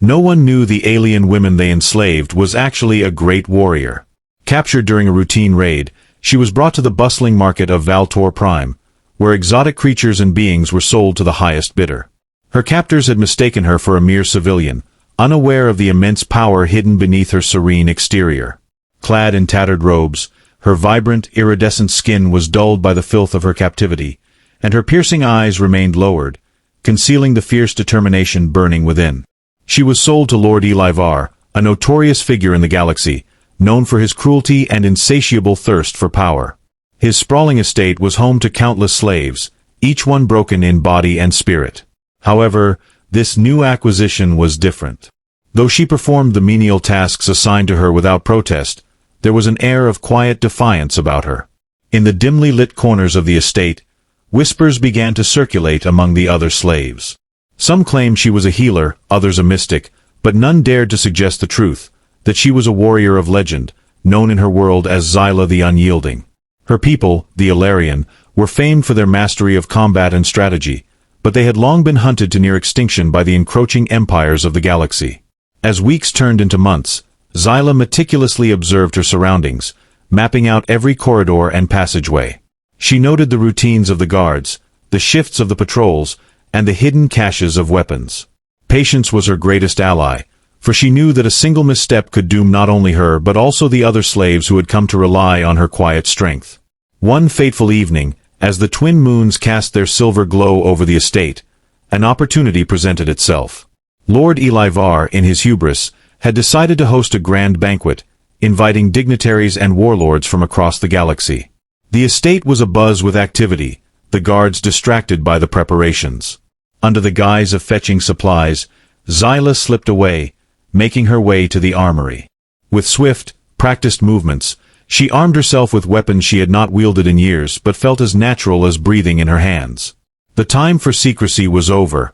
No one knew the alien woman they enslaved was actually a great warrior. Captured during a routine raid, she was brought to the bustling market of Valtor Prime, where exotic creatures and beings were sold to the highest bidder. Her captors had mistaken her for a mere civilian, unaware of the immense power hidden beneath her serene exterior. Clad in tattered robes, her vibrant, iridescent skin was dulled by the filth of her captivity, and her piercing eyes remained lowered, concealing the fierce determination burning within. She was sold to Lord Ivar, a notorious figure in the galaxy, known for his cruelty and insatiable thirst for power. His sprawling estate was home to countless slaves, each one broken in body and spirit. However, this new acquisition was different. Though she performed the menial tasks assigned to her without protest, there was an air of quiet defiance about her. In the dimly lit corners of the estate, whispers began to circulate among the other slaves. Some claimed she was a healer, others a mystic, but none dared to suggest the truth, that she was a warrior of legend, known in her world as Xyla the Unyielding. Her people, the Ilarian, were famed for their mastery of combat and strategy, but they had long been hunted to near extinction by the encroaching empires of the galaxy. As weeks turned into months, Xyla meticulously observed her surroundings, mapping out every corridor and passageway. She noted the routines of the guards, the shifts of the patrols, and the hidden caches of weapons. Patience was her greatest ally, for she knew that a single misstep could doom not only her but also the other slaves who had come to rely on her quiet strength. One fateful evening, as the twin moons cast their silver glow over the estate, an opportunity presented itself. Lord Ivar, in his hubris, had decided to host a grand banquet, inviting dignitaries and warlords from across the galaxy. The estate was abuzz with activity, the guards distracted by the preparations. Under the guise of fetching supplies, Xyla slipped away, making her way to the armory. With swift, practiced movements, she armed herself with weapons she had not wielded in years but felt as natural as breathing in her hands. The time for secrecy was over.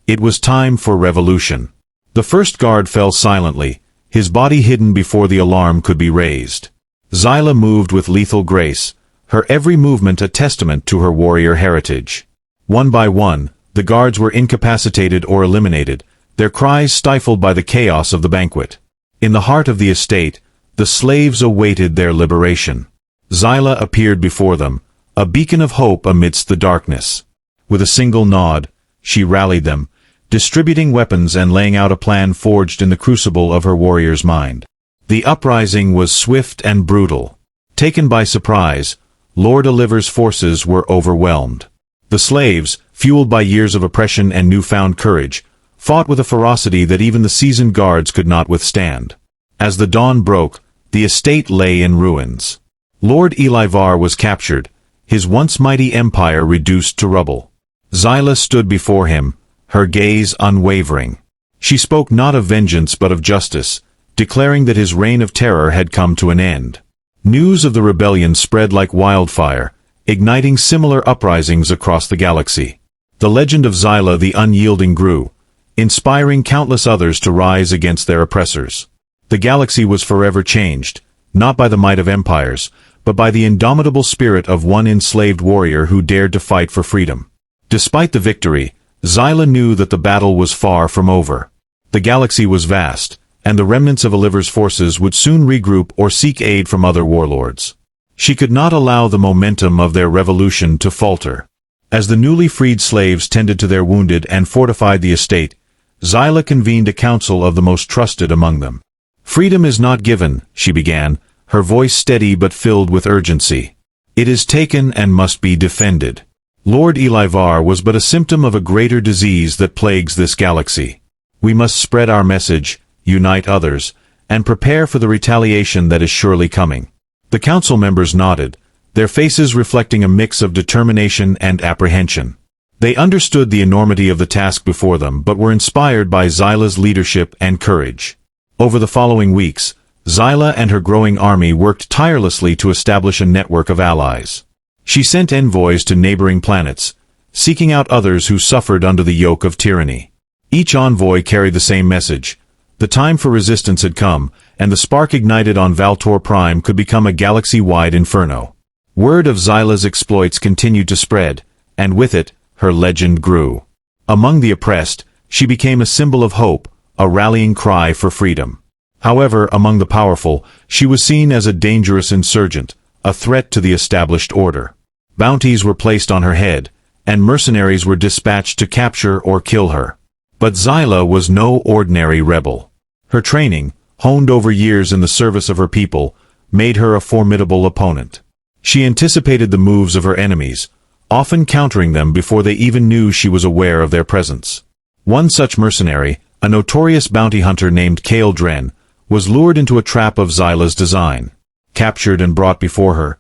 It was time for revolution. The first guard fell silently, his body hidden before the alarm could be raised. Xyla moved with lethal grace, her every movement a testament to her warrior heritage. One by one, the guards were incapacitated or eliminated, their cries stifled by the chaos of the banquet. In the heart of the estate, the slaves awaited their liberation. Xyla appeared before them, a beacon of hope amidst the darkness. With a single nod, she rallied them, distributing weapons and laying out a plan forged in the crucible of her warrior's mind. The uprising was swift and brutal. Taken by surprise, Lord Ivar's forces were overwhelmed. The slaves, fueled by years of oppression and newfound courage, fought with a ferocity that even the seasoned guards could not withstand. As the dawn broke, the estate lay in ruins. Lord Ivar was captured, his once mighty empire reduced to rubble. Xyla stood before him, her gaze unwavering. She spoke not of vengeance but of justice, declaring that his reign of terror had come to an end. News of the rebellion spread like wildfire, igniting similar uprisings across the galaxy. The legend of Xyla the Unyielding grew, inspiring countless others to rise against their oppressors. The galaxy was forever changed, not by the might of empires, but by the indomitable spirit of one enslaved warrior who dared to fight for freedom. Despite the victory, Xyla knew that the battle was far from over. The galaxy was vast, and the remnants of Ivar's forces would soon regroup or seek aid from other warlords. She could not allow the momentum of their revolution to falter. As the newly freed slaves tended to their wounded and fortified the estate, Xyla convened a council of the most trusted among them. "Freedom is not given," she began, her voice steady but filled with urgency. "It is taken and must be defended." Lord Ivar was but a symptom of a greater disease that plagues this galaxy. "We must spread our message, unite others, and prepare for the retaliation that is surely coming." The council members nodded, their faces reflecting a mix of determination and apprehension. They understood the enormity of the task before them but were inspired by Xyla's leadership and courage. Over the following weeks, Xyla and her growing army worked tirelessly to establish a network of allies. She sent envoys to neighboring planets, seeking out others who suffered under the yoke of tyranny. Each envoy carried the same message. The time for resistance had come, and the spark ignited on Valtor Prime could become a galaxy-wide inferno. Word of Xyla's exploits continued to spread, and with it, her legend grew. Among the oppressed, she became a symbol of hope, a rallying cry for freedom. However, among the powerful, she was seen as a dangerous insurgent, a threat to the established order. Bounties were placed on her head, and mercenaries were dispatched to capture or kill her. But Xyla was no ordinary rebel. Her training, honed over years in the service of her people, made her a formidable opponent. She anticipated the moves of her enemies, often countering them before they even knew she was aware of their presence. One such mercenary, a notorious bounty hunter named Kael, was lured into a trap of Xyla's design. Captured and brought before her,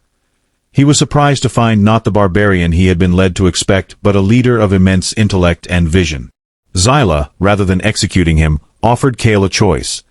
he was surprised to find not the barbarian he had been led to expect but a leader of immense intellect and vision. Xyla, rather than executing him, offered Kael a choice: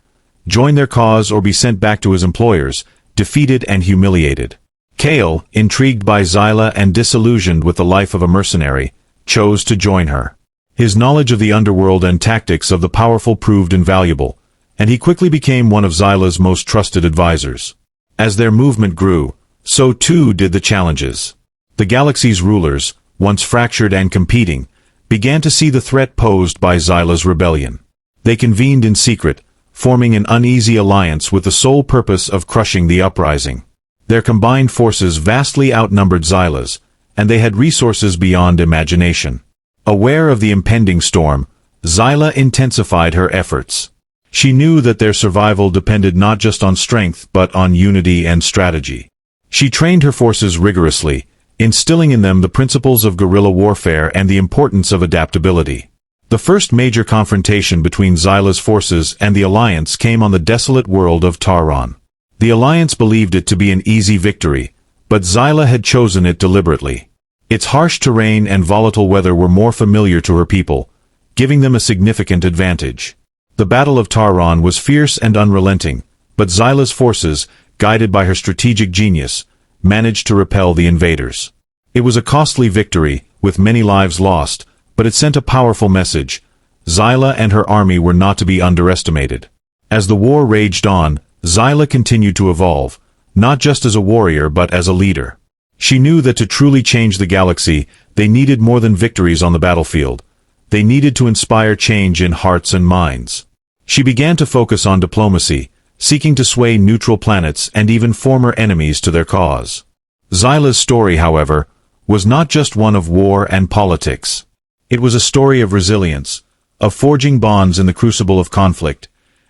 join their cause or be sent back to his employers, defeated and humiliated. Kael, intrigued by Xyla and disillusioned with the life of a mercenary, chose to join her. His knowledge of the underworld and tactics of the powerful proved invaluable, and he quickly became one of Xyla's most trusted advisors. As their movement grew, so too did the challenges. The galaxy's rulers, once fractured and competing, began to see the threat posed by Xyla's rebellion. They convened in secret, forming an uneasy alliance with the sole purpose of crushing the uprising. Their combined forces vastly outnumbered Xyla's, and they had resources beyond imagination. Aware of the impending storm, Xyla intensified her efforts. She knew that their survival depended not just on strength but on unity and strategy. She trained her forces rigorously, instilling in them the principles of guerrilla warfare and the importance of adaptability. The first major confrontation between Xyla's forces and the Alliance came on the desolate world of Taron. The Alliance believed it to be an easy victory, but Xyla had chosen it deliberately. Its harsh terrain and volatile weather were more familiar to her people, giving them a significant advantage. The Battle of Taron was fierce and unrelenting, but Xyla's forces, guided by her strategic genius, managed to repel the invaders. It was a costly victory, with many lives lost, but it sent a powerful message: Xyla and her army were not to be underestimated. As the war raged on, Xyla continued to evolve, not just as a warrior but as a leader. She knew that to truly change the galaxy, they needed more than victories on the battlefield. They needed to inspire change in hearts and minds. She began to focus on diplomacy, seeking to sway neutral planets and even former enemies to their cause. Xyla's story, however, was not just one of war and politics. It was a story of resilience, of forging bonds in the crucible of conflict,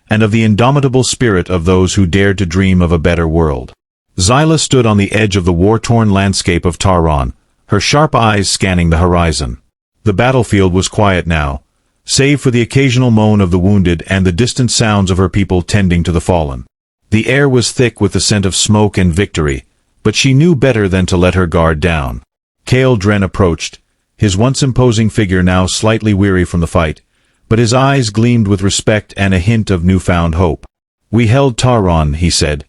and of the indomitable spirit of those who dared to dream of a better world. Xyla stood on the edge of the war-torn landscape of Taron, her sharp eyes scanning the horizon. The battlefield was quiet now, save for the occasional moan of the wounded and the distant sounds of her people tending to the fallen. The air was thick with the scent of smoke and victory, but she knew better than to let her guard down. Kael approached, his once imposing figure now slightly weary from the fight, but his eyes gleamed with respect and a hint of newfound hope. "We held Taron," he said,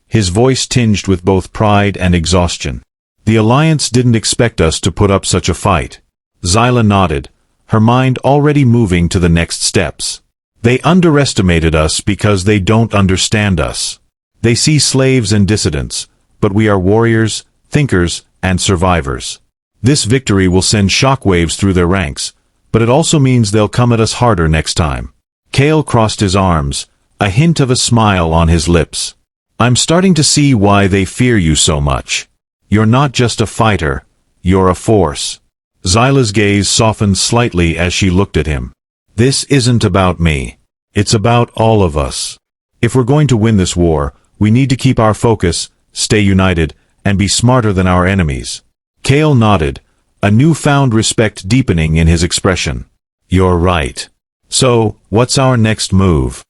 his voice tinged with both pride and exhaustion. "The Alliance didn't expect us to put up such a fight." Xyla nodded, her mind already moving to the next steps. "They underestimated us because they don't understand us. They see slaves and dissidents, but we are warriors, thinkers, and survivors. This victory will send shockwaves through their ranks, but it also means they'll come at us harder next time." Kael crossed his arms, a hint of a smile on his lips. "I'm starting to see why they fear you so much. You're not just a fighter, you're a force." Xyla's gaze softened slightly as she looked at him. "This isn't about me. It's about all of us. If we're going to win this war, we need to keep our focus, stay united, and be smarter than our enemies." Kael nodded, a newfound respect deepening in his expression. "You're right. So, what's our next move?"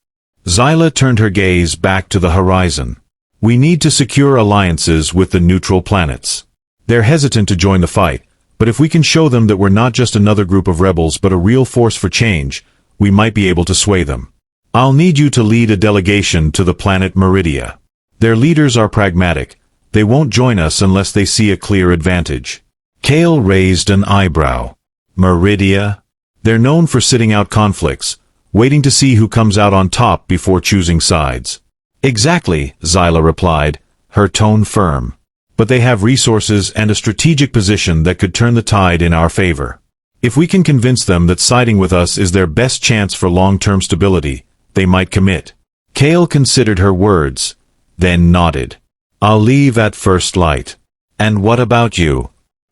Xyla turned her gaze back to the horizon. "We need to secure alliances with the neutral planets. They're hesitant to join the fight, but if we can show them that we're not just another group of rebels but a real force for change, we might be able to sway them. I'll need you to lead a delegation to the planet Meridia. Their leaders are pragmatic. They won't join us unless they see a clear advantage." Kael raised an eyebrow. "Meridia? They're known for sitting out conflicts, waiting to see who comes out on top before choosing sides." "Exactly," Xyla replied, her tone firm. "But they have resources and a strategic position that could turn the tide in our favor." If we can convince them that siding with us is their best chance for long-term stability, they might commit. Kael considered her words, then nodded. I'll leave at first light. And what about you?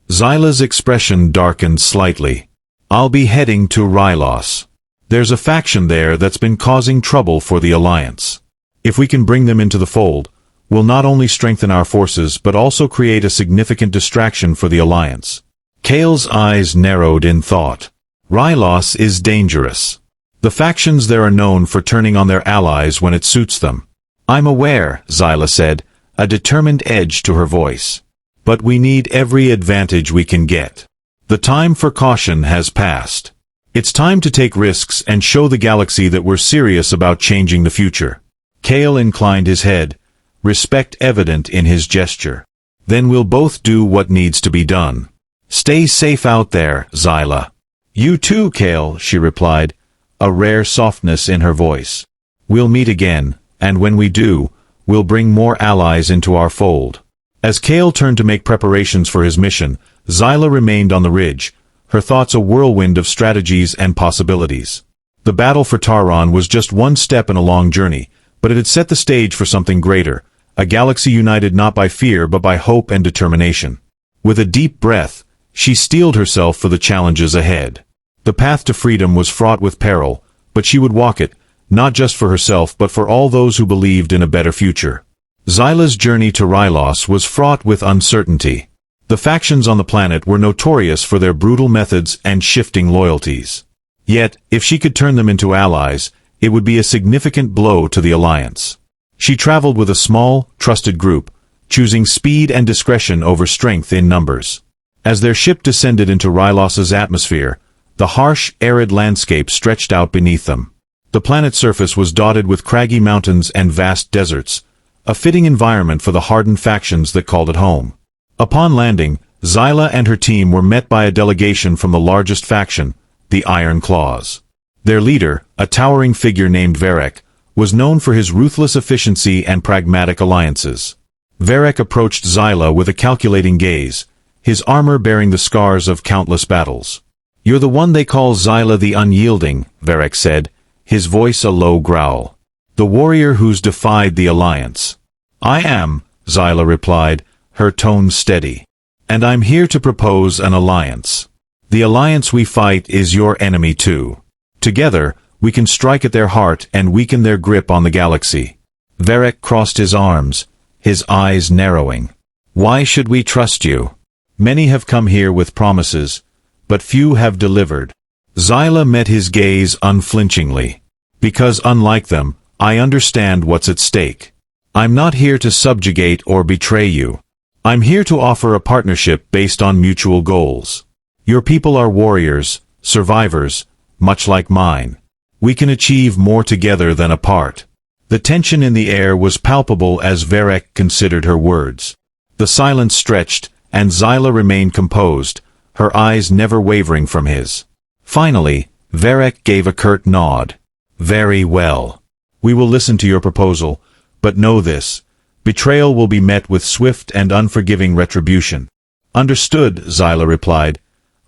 Xyla's expression darkened slightly. I'll be heading to Ryloss. There's a faction there that's been causing trouble for the Alliance. If we can bring them into the fold, we'll not only strengthen our forces but also create a significant distraction for the Alliance. Kael's eyes narrowed in thought. Ryloss is dangerous. The factions there are known for turning on their allies when it suits them. I'm aware, Xyla said, a determined edge to her voice. But we need every advantage we can get. The time for caution has passed. It's time to take risks and show the galaxy that we're serious about changing the future. Kael inclined his head, respect evident in his gesture. Then we'll both do what needs to be done. Stay safe out there, Xyla. You too, Kael, she replied, a rare softness in her voice. We'll meet again, and when we do, we'll bring more allies into our fold. As Kael turned to make preparations for his mission, Xyla remained on the ridge, her thoughts a whirlwind of strategies and possibilities. The battle for Taron was just one step in a long journey, but it had set the stage for something greater, a galaxy united not by fear but by hope and determination. With a deep breath, she steeled herself for the challenges ahead. The path to freedom was fraught with peril, but she would walk it, not just for herself but for all those who believed in a better future. Xyla's journey to Ryloss was fraught with uncertainty. The factions on the planet were notorious for their brutal methods and shifting loyalties. Yet, if she could turn them into allies, it would be a significant blow to the Alliance. She traveled with a small, trusted group, choosing speed and discretion over strength in numbers. As their ship descended into Ryloss's atmosphere, the harsh, arid landscape stretched out beneath them. The planet's surface was dotted with craggy mountains and vast deserts, a fitting environment for the hardened factions that called it home. Upon landing, Xyla and her team were met by a delegation from the largest faction, the Iron Claws. Their leader, a towering figure named Varek, was known for his ruthless efficiency and pragmatic alliances. Varek approached Xyla with a calculating gaze, his armor bearing the scars of countless battles. You're the one they call Xyla the Unyielding, Varek said, his voice a low growl. The warrior who's defied the Alliance. I am, Xyla replied, her tone steady. And I'm here to propose an alliance. The alliance we fight is your enemy too. Together, we can strike at their heart and weaken their grip on the galaxy. Varek crossed his arms, his eyes narrowing. Why should we trust you? Many have come here with promises, but few have delivered. Xyla met his gaze unflinchingly. Because unlike them, I understand what's at stake. I'm not here to subjugate or betray you. I'm here to offer a partnership based on mutual goals. Your people are warriors, survivors, much like mine. We can achieve more together than apart. The tension in the air was palpable as Varek considered her words. The silence stretched, and Xyla remained composed, her eyes never wavering from his. Finally, Varek gave a curt nod. Very well. We will listen to your proposal, but know this. Betrayal will be met with swift and unforgiving retribution. Understood, Xyla replied,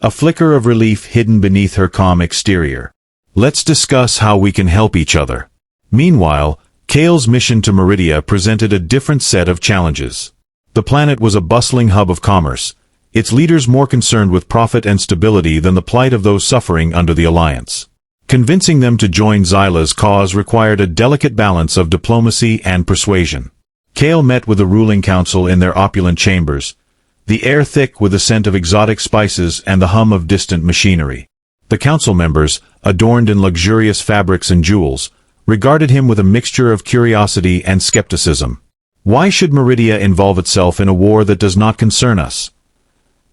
a flicker of relief hidden beneath her calm exterior. Let's discuss how we can help each other. Meanwhile, Kael's mission to Meridia presented a different set of challenges. The planet was a bustling hub of commerce, its leaders more concerned with profit and stability than the plight of those suffering under the Alliance. Convincing them to join Xyla's cause required a delicate balance of diplomacy and persuasion. Kael met with the ruling council in their opulent chambers, the air thick with the scent of exotic spices and the hum of distant machinery. The council members, adorned in luxurious fabrics and jewels, regarded him with a mixture of curiosity and skepticism. Why should Meridia involve itself in a war that does not concern us?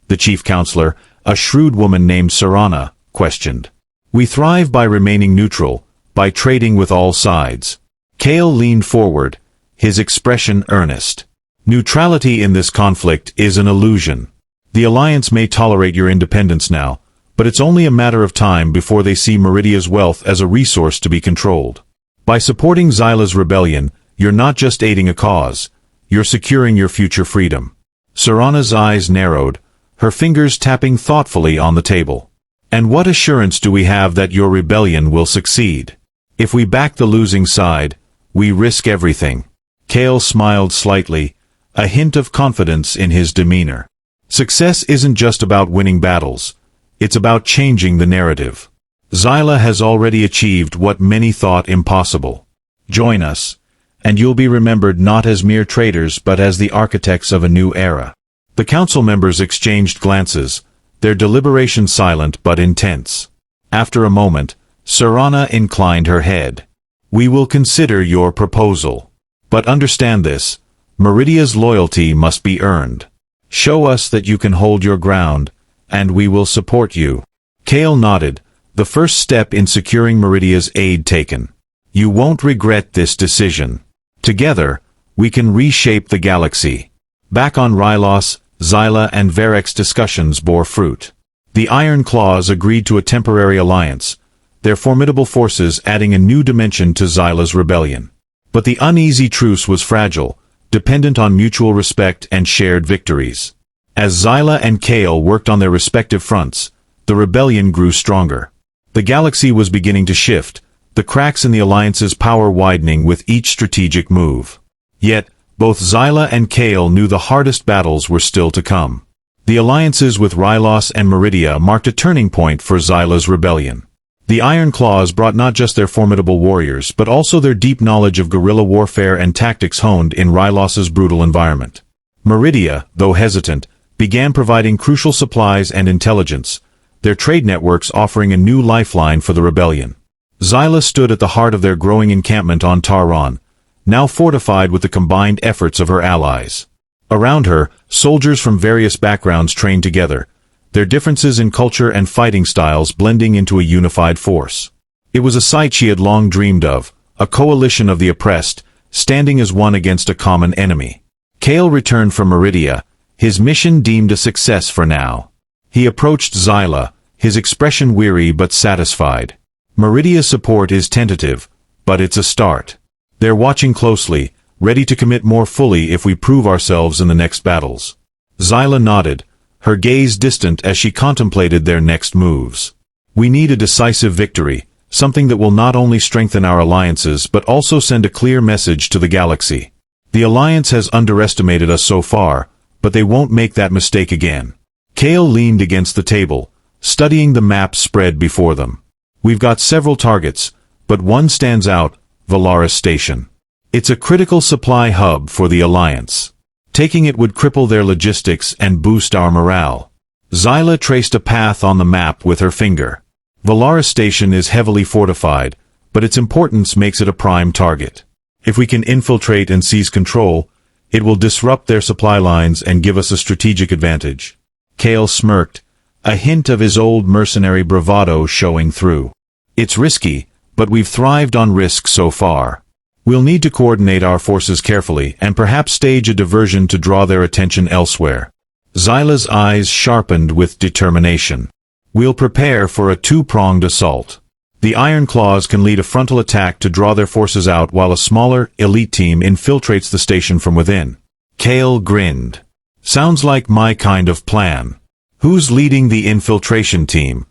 The chief counselor, a shrewd woman named Serana, questioned. We thrive by remaining neutral, by trading with all sides. Kael leaned forward, his expression earnest. Neutrality in this conflict is an illusion. The Alliance may tolerate your independence now, but it's only a matter of time before they see Meridia's wealth as a resource to be controlled. By supporting Xyla's rebellion, you're not just aiding a cause, you're securing your future freedom. Serana's eyes narrowed, her fingers tapping thoughtfully on the table. And what assurance do we have that your rebellion will succeed? If we back the losing side, we risk everything. Kael smiled slightly, a hint of confidence in his demeanor. Success isn't just about winning battles. It's about changing the narrative. Xyla has already achieved what many thought impossible. Join us, and you'll be remembered not as mere traitors but as the architects of a new era. The council members exchanged glances, their deliberation silent but intense. After a moment, Serana inclined her head. We will consider your proposal. But understand this, Meridia's loyalty must be earned. Show us that you can hold your ground, and we will support you. Kael nodded, the first step in securing Meridia's aid taken. You won't regret this decision. Together, we can reshape the galaxy. Back on Ryloss, Xyla and Varex's discussions bore fruit. The Iron Claws agreed to a temporary alliance, their formidable forces adding a new dimension to Xyla's rebellion. But the uneasy truce was fragile, dependent on mutual respect and shared victories. As Xyla and Kael worked on their respective fronts, the rebellion grew stronger. The galaxy was beginning to shift, the cracks in the alliance's power widening with each strategic move. Yet, both Xyla and Kael knew the hardest battles were still to come. The alliances with Ryloss and Meridia marked a turning point for Xyla's rebellion. The Iron Claws brought not just their formidable warriors but also their deep knowledge of guerrilla warfare and tactics honed in Ryloss's brutal environment. Meridia, though hesitant, began providing crucial supplies and intelligence, their trade networks offering a new lifeline for the rebellion. Xyla stood at the heart of their growing encampment on Taron, now fortified with the combined efforts of her allies. Around her, soldiers from various backgrounds trained together, their differences in culture and fighting styles blending into a unified force. It was a sight she had long dreamed of, a coalition of the oppressed, standing as one against a common enemy. Kael returned from Meridia, his mission deemed a success for now. He approached Xyla, his expression weary but satisfied. Meridia's support is tentative, but it's a start. They're watching closely, ready to commit more fully if we prove ourselves in the next battles. Xyla nodded, her gaze distant as she contemplated their next moves. We need a decisive victory, something that will not only strengthen our alliances but also send a clear message to the galaxy. The Alliance has underestimated us so far, but they won't make that mistake again. Kael leaned against the table, studying the map spread before them. We've got several targets, but one stands out, Velaris Station. It's a critical supply hub for the Alliance. Taking it would cripple their logistics and boost our morale. Xyla traced a path on the map with her finger. Valara Station is heavily fortified, but its importance makes it a prime target. If we can infiltrate and seize control, it will disrupt their supply lines and give us a strategic advantage. Kael smirked, a hint of his old mercenary bravado showing through. It's risky, but we've thrived on risk so far. We'll need to coordinate our forces carefully and perhaps stage a diversion to draw their attention elsewhere. Xyla's eyes sharpened with determination. We'll prepare for a two-pronged assault. The Iron Claws can lead a frontal attack to draw their forces out while a smaller, elite team infiltrates the station from within. Kael grinned. Sounds like my kind of plan. Who's leading the infiltration team?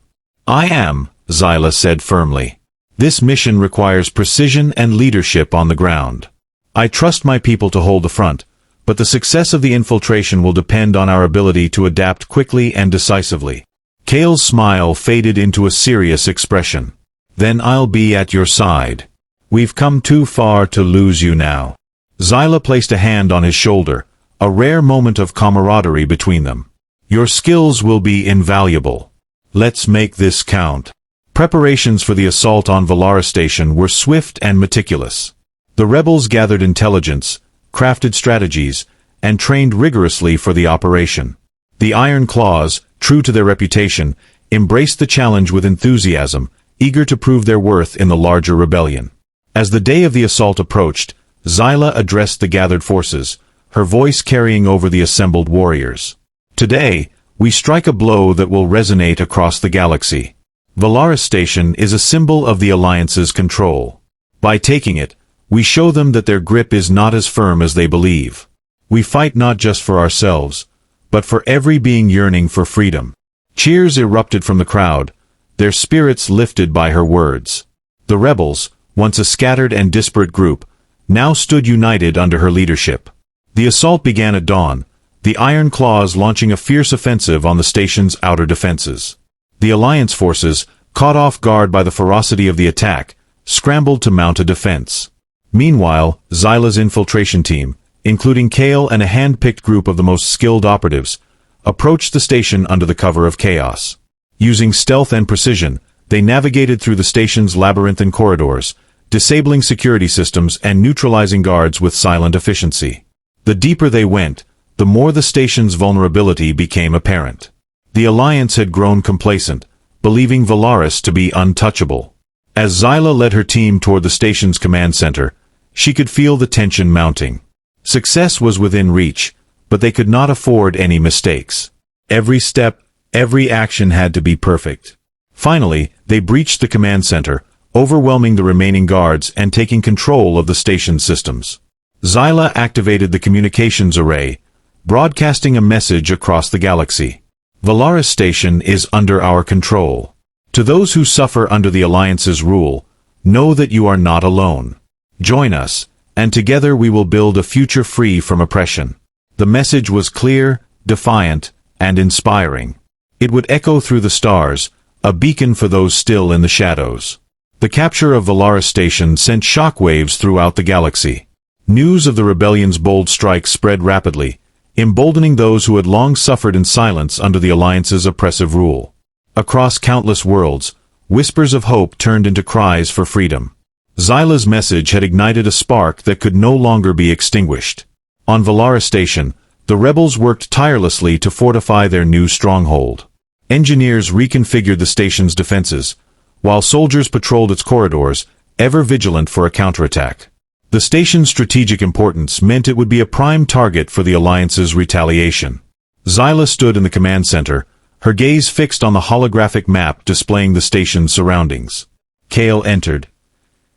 I am, Xyla said firmly. This mission requires precision and leadership on the ground. I trust my people to hold the front, but the success of the infiltration will depend on our ability to adapt quickly and decisively. Kael's smile faded into a serious expression. Then I'll be at your side. We've come too far to lose you now. Xyla placed a hand on his shoulder, a rare moment of camaraderie between them. Your skills will be invaluable. Let's make this count. Preparations for the assault on Valara Station were swift and meticulous. The rebels gathered intelligence, crafted strategies, and trained rigorously for the operation. The Iron Claws, true to their reputation, embraced the challenge with enthusiasm, eager to prove their worth in the larger rebellion. As the day of the assault approached, Xyla addressed the gathered forces, her voice carrying over the assembled warriors. Today, we strike a blow that will resonate across the galaxy. Velaris Station is a symbol of the Alliance's control. By taking it, we show them that their grip is not as firm as they believe. We fight not just for ourselves, but for every being yearning for freedom. Cheers erupted from the crowd, their spirits lifted by her words. The rebels, once a scattered and disparate group, now stood united under her leadership. The assault began at dawn, the Iron Claws launching a fierce offensive on the station's outer defenses. The Alliance forces, caught off guard by the ferocity of the attack, scrambled to mount a defense. Meanwhile, Xyla's infiltration team, including Kael and a hand-picked group of the most skilled operatives, approached the station under the cover of chaos. Using stealth and precision, they navigated through the station's labyrinthine corridors, disabling security systems and neutralizing guards with silent efficiency. The deeper they went, the more the station's vulnerability became apparent. The Alliance had grown complacent, believing Velaris to be untouchable. As Xyla led her team toward the station's command center, she could feel the tension mounting. Success was within reach, but they could not afford any mistakes. Every step, every action had to be perfect. Finally, they breached the command center, overwhelming the remaining guards and taking control of the station's systems. Xyla activated the communications array, broadcasting a message across the galaxy. Valara Station is under our control. To those who suffer under the Alliance's rule, know that you are not alone. Join us, and together we will build a future free from oppression. The message was clear, defiant, and inspiring. It would echo through the stars, a beacon for those still in the shadows. The capture of Velaris Station sent shockwaves throughout the galaxy. News of the rebellion's bold strike spread rapidly, emboldening those who had long suffered in silence under the Alliance's oppressive rule. Across countless worlds, whispers of hope turned into cries for freedom. Xyla's message had ignited a spark that could no longer be extinguished. On Valara Station, the rebels worked tirelessly to fortify their new stronghold. Engineers reconfigured the station's defenses, while soldiers patrolled its corridors, ever vigilant for a counterattack. The station's strategic importance meant it would be a prime target for the Alliance's retaliation. Xyla stood in the command center, her gaze fixed on the holographic map displaying the station's surroundings. Kael entered,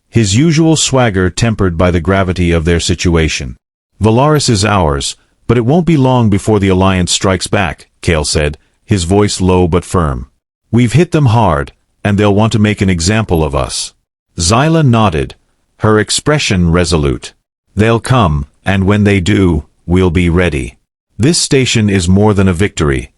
his usual swagger tempered by the gravity of their situation. "Velaris is ours, but it won't be long before the Alliance strikes back," Kael said, his voice low but firm. "We've hit them hard, and they'll want to make an example of us." Xyla nodded, her expression resolute. "They'll come, and when they do, we'll be ready. This station is more than a victory.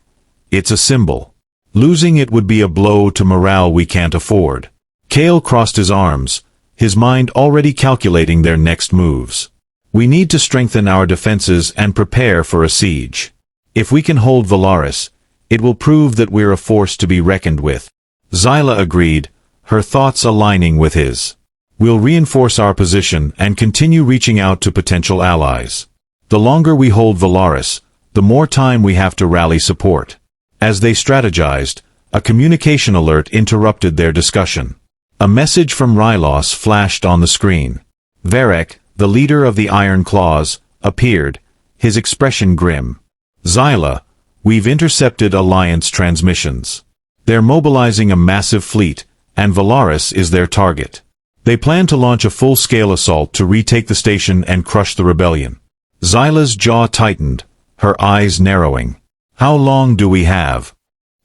It's a symbol. Losing it would be a blow to morale we can't afford." Kael crossed his arms, his mind already calculating their next moves. "We need to strengthen our defenses and prepare for a siege. If we can hold Velaris, it will prove that we're a force to be reckoned with." Xyla agreed, her thoughts aligning with his. "We'll reinforce our position and continue reaching out to potential allies. The longer we hold Velaris, the more time we have to rally support." As they strategized, a communication alert interrupted their discussion. A message from Ryloss flashed on the screen. Varek, the leader of the Iron Claws, appeared, his expression grim. "Xyla, we've intercepted Alliance transmissions. They're mobilizing a massive fleet, and Velaris is their target. They plan to launch a full-scale assault to retake the station and crush the rebellion." Xyla's jaw tightened, her eyes narrowing. "How long do we have?"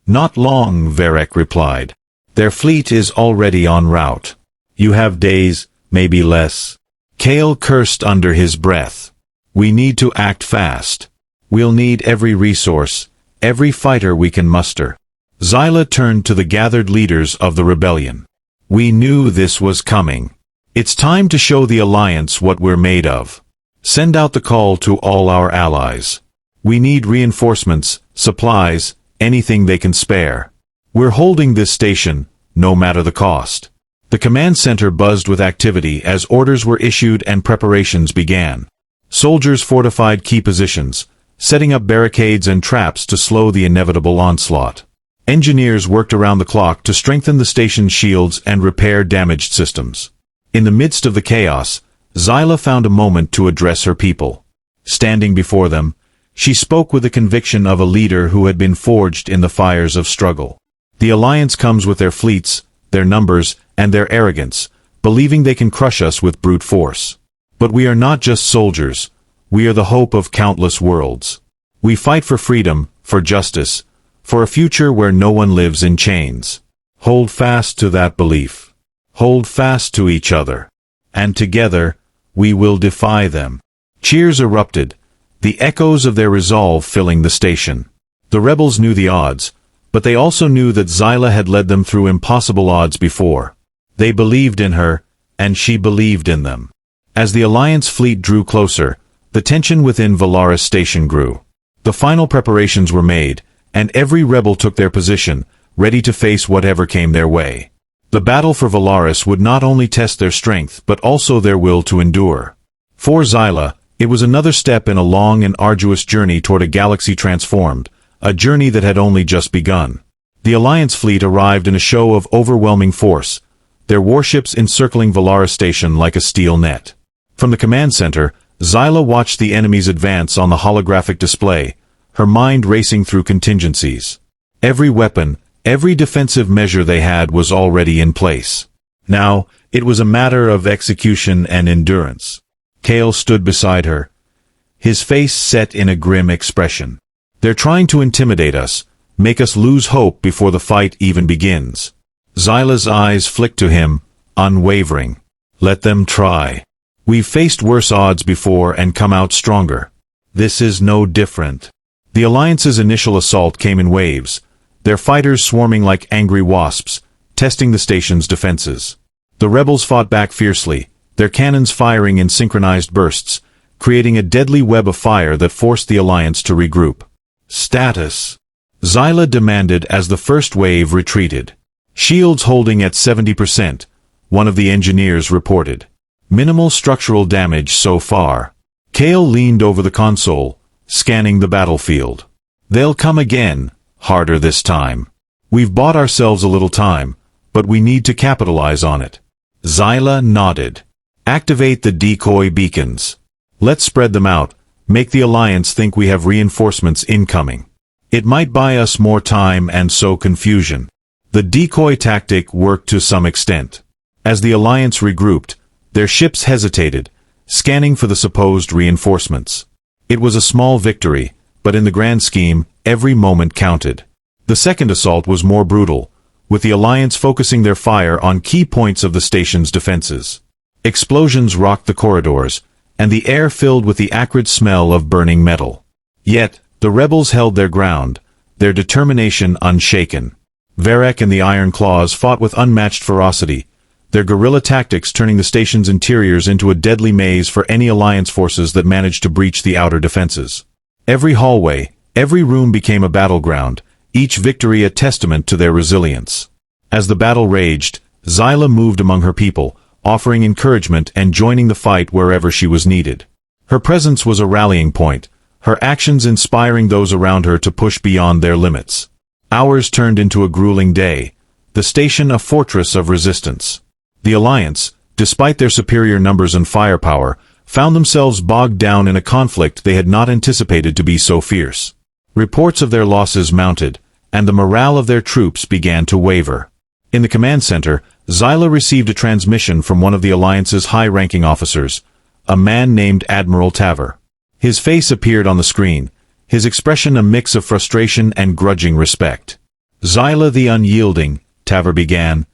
"Not long," Varek replied. "Their fleet is already en route. You have days, maybe less." Kael cursed under his breath. "We need to act fast. We'll need every resource, every fighter we can muster." Xyla turned to the gathered leaders of the rebellion. "We knew this was coming. It's time to show the Alliance what we're made of. Send out the call to all our allies. We need reinforcements, supplies, anything they can spare. We're holding this station, no matter the cost." The command center buzzed with activity as orders were issued and preparations began. Soldiers fortified key positions, setting up barricades and traps to slow the inevitable onslaught. Engineers worked around the clock to strengthen the station's shields and repair damaged systems. In the midst of the chaos, Xyla found a moment to address her people. Standing before them, she spoke with the conviction of a leader who had been forged in the fires of struggle. "The Alliance comes with their fleets, their numbers, and their arrogance, believing they can crush us with brute force. But we are not just soldiers, we are the hope of countless worlds. We fight for freedom, for justice, for a future where no one lives in chains. Hold fast to that belief. Hold fast to each other. And together, we will defy them." Cheers erupted, the echoes of their resolve filling the station. The rebels knew the odds, but they also knew that Xyla had led them through impossible odds before. They believed in her, and she believed in them. As the Alliance fleet drew closer, the tension within Velaris Station grew. The final preparations were made, and every rebel took their position, ready to face whatever came their way. The battle for Velaris would not only test their strength but also their will to endure. For Xyla, it was another step in a long and arduous journey toward a galaxy transformed, a journey that had only just begun. The Alliance fleet arrived in a show of overwhelming force, their warships encircling Valara Station like a steel net. From the command center, Xyla watched the enemy's advance on the holographic display, her mind racing through contingencies. Every weapon, every defensive measure they had was already in place. Now, it was a matter of execution and endurance. Kael stood beside her, his face set in a grim expression. "They're trying to intimidate us, make us lose hope before the fight even begins." Xyla's eyes flicked to him, unwavering. "Let them try. We've faced worse odds before and come out stronger. This is no different." The Alliance's initial assault came in waves, their fighters swarming like angry wasps, testing the station's defenses. The rebels fought back fiercely, their cannons firing in synchronized bursts, creating a deadly web of fire that forced the Alliance to regroup. "Status," Xyla demanded as the first wave retreated. "Shields holding at 70%, one of the engineers reported. "Minimal structural damage so far." Kael leaned over the console, scanning the battlefield. "They'll come again, harder this time. We've bought ourselves a little time, but we need to capitalize on it." Xyla nodded. "Activate the decoy beacons. Let's spread them out, make the Alliance think we have reinforcements incoming. It might buy us more time and sow confusion." The decoy tactic worked to some extent. As the Alliance regrouped, their ships hesitated, scanning for the supposed reinforcements. It was a small victory, but in the grand scheme, every moment counted. The second assault was more brutal, with the Alliance focusing their fire on key points of the station's defenses. Explosions rocked the corridors, and the air filled with the acrid smell of burning metal. Yet, the rebels held their ground, their determination unshaken. Varek and the Iron Claws fought with unmatched ferocity, their guerrilla tactics turning the station's interiors into a deadly maze for any Alliance forces that managed to breach the outer defenses. Every hallway, every room became a battleground, each victory a testament to their resilience. As the battle raged, Xyla moved among her people, offering encouragement and joining the fight wherever she was needed. Her presence was a rallying point, her actions inspiring those around her to push beyond their limits. Hours turned into a grueling day, the station a fortress of resistance. The Alliance, despite their superior numbers and firepower, found themselves bogged down in a conflict they had not anticipated to be so fierce. Reports of their losses mounted, and the morale of their troops began to waver. In the command center, Xyla received a transmission from one of the Alliance's high-ranking officers, a man named Admiral Tavir. His face appeared on the screen, his expression a mix of frustration and grudging respect. "Xyla the Unyielding," Tavir began,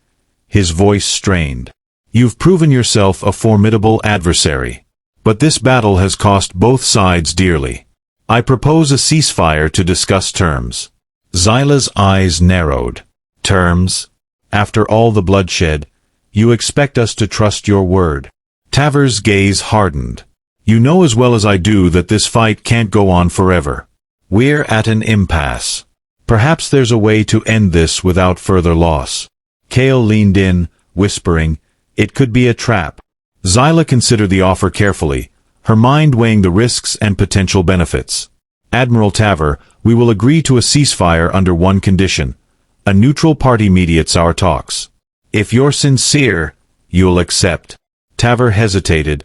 his voice strained. "You've proven yourself a formidable adversary. But this battle has cost both sides dearly. I propose a ceasefire to discuss terms." Xyla's eyes narrowed. "Terms? After all the bloodshed, you expect us to trust your word?" Tavir's gaze hardened. "You know as well as I do that this fight can't go on forever. We're at an impasse. Perhaps there's a way to end this without further loss." Kael leaned in, whispering, "It could be a trap." Xyla considered the offer carefully, her mind weighing the risks and potential benefits. "Admiral Tavir, we will agree to a ceasefire under one condition. A neutral party mediates our talks. If you're sincere, you'll accept." Tavir hesitated,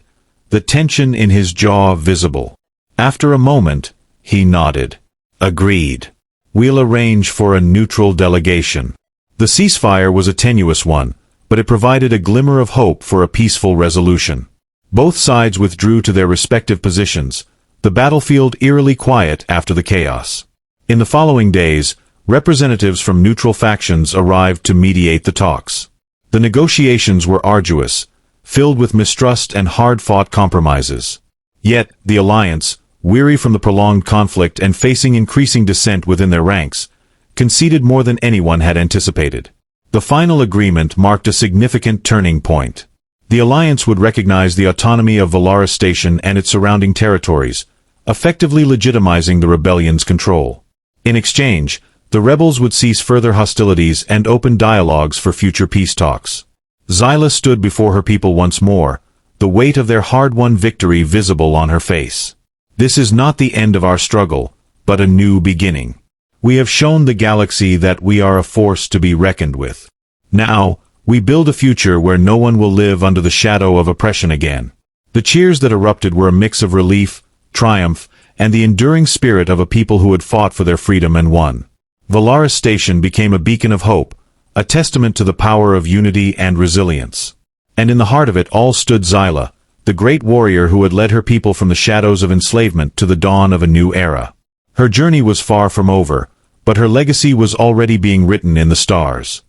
the tension in his jaw visible. After a moment, he nodded. "Agreed. We'll arrange for a neutral delegation." The ceasefire was a tenuous one, but it provided a glimmer of hope for a peaceful resolution. Both sides withdrew to their respective positions, the battlefield eerily quiet after the chaos. In the following days, Representatives from neutral factions arrived to mediate the talks. The negotiations were arduous, filled with mistrust and hard-fought compromises. Yet, the alliance, weary from the prolonged conflict and facing increasing dissent within their ranks, conceded more than anyone had anticipated. The final agreement marked a significant turning point. The alliance would recognize the autonomy of Valara Station and its surrounding territories, effectively legitimizing the rebellion's control. In exchange, the rebels would cease further hostilities and open dialogues for future peace talks. Xyla stood before her people once more, the weight of their hard-won victory visible on her face. This is not the end of our struggle, but a new beginning. We have shown the galaxy that we are a force to be reckoned with. Now, we build a future where no one will live under the shadow of oppression again. The cheers that erupted were a mix of relief, triumph, and the enduring spirit of a people who had fought for their freedom and won. Valara Station became a beacon of hope, a testament to the power of unity and resilience. And in the heart of it all stood Xyla, the great warrior who had led her people from the shadows of enslavement to the dawn of a new era. Her journey was far from over, but her legacy was already being written in the stars.